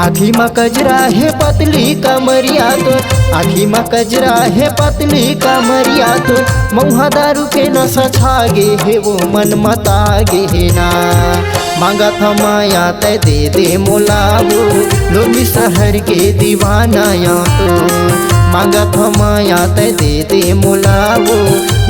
आखी में कजरा है पतली कमरिया तो, आखी में कजरा है पतली कमरिया तो, मऊहा दारू के नशा छागे है वो मन मतागे है ना। मांगा था माया तय दे दे मोलावो, लोमी शहर के दीवाना या तो। मांगा था माया तय दे दे मोलावो,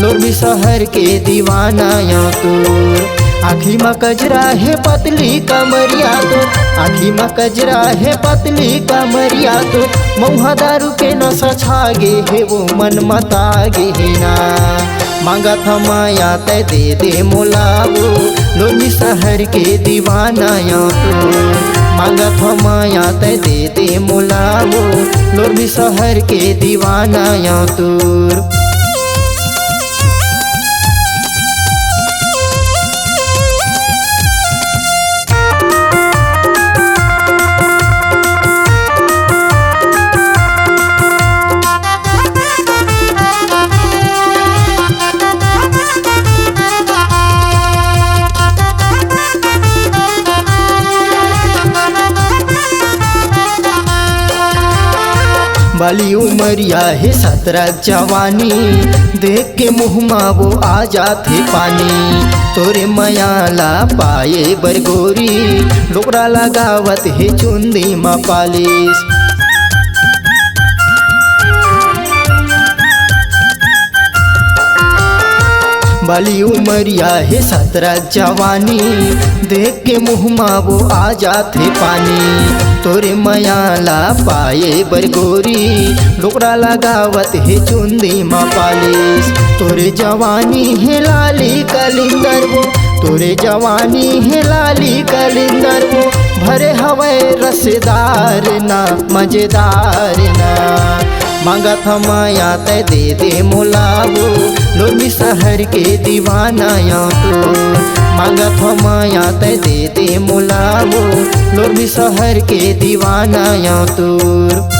लोमी शहर के दीवाना या तो। आखी में कजरा है पतली कमरिया तो, आखी में कजरा है पतली कमरिया तो, मऊहा दारू के नशा छागे है वो मन मतागे है ना। मांगा था माया तय दे दे मोलावो, लोमी शहर के दीवाना या तो। मांगा था माया तय दे दे मोलावो, लोमी शहर के दीवाना या तो। बाली उमरिया है सतरक जवानी, देख के मुँह वो आ जाते पानी। तोरे मयाला पाए बरगोरी, लोकरा लगावत है चुंदी मा पालिश। बाली उमरिया है सतरक जवानी, देख के मुँह वो आ जाते पानी। तोरे मयाला पाए बरगोरी, लोकरा लगावत है चुंदी मा पालिश। तोरे जवानी है लाली कलिंदर वो, तोरे जवानी है लाली कलिंदर वो, भरे हवे रसदार ना मजेदार ना। मांगा था माया तय दे दे मोलावो, लोमी शहर के दीवाना या तो। मांगा था माया तय दे दे मोलावो, लोमी शहर के दीवाना या तो।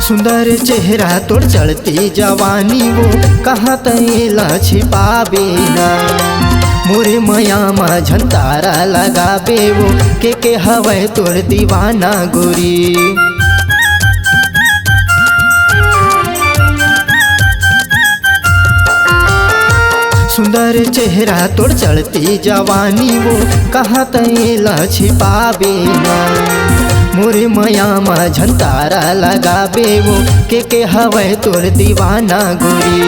सुंदर चेहरा तोड़ चढ़ती जवानी वो, कहाँ तैला छिपाबे ना। मोरे मया मा झंतारा लगाबे वो, के हवे तोड़ दीवाना गोरी। सुंदर चेहरा तोड़ चढ़ती जवानी वो, कहाँ तैला छिपाबे ना। मोरे मया मा झंतारा लगाबे वो, के हवे तोर दीवाना गोरी।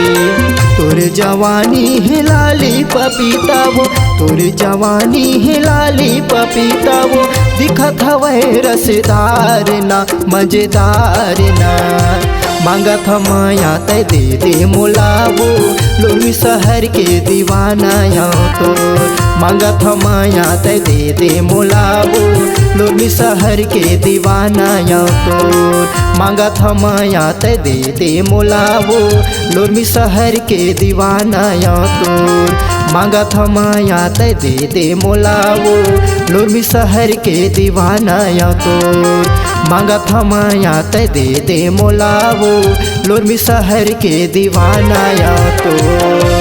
तोर जवानी है लाली पपीता वो, तोर जवानी है लाली पपीता वो, दिखत हवे रसदार ना मजेदार ना। मांगा था माया तय दे दे मोलावो, लोमी शहर के दीवाना या तो। मांगा था माया तय दे दे मोलावो, लोमी शहर के दीवाना या तो। मांगा था माया तय दे दे मोलावो, लोमी शहर के दीवाना या तो। मांगा था माया तय दे दे मोलावो, लोमी शहर के दीवाना या तो। मांगा था माया तय दे दे मोलावो, लोमी शहर के दीवाना या तो।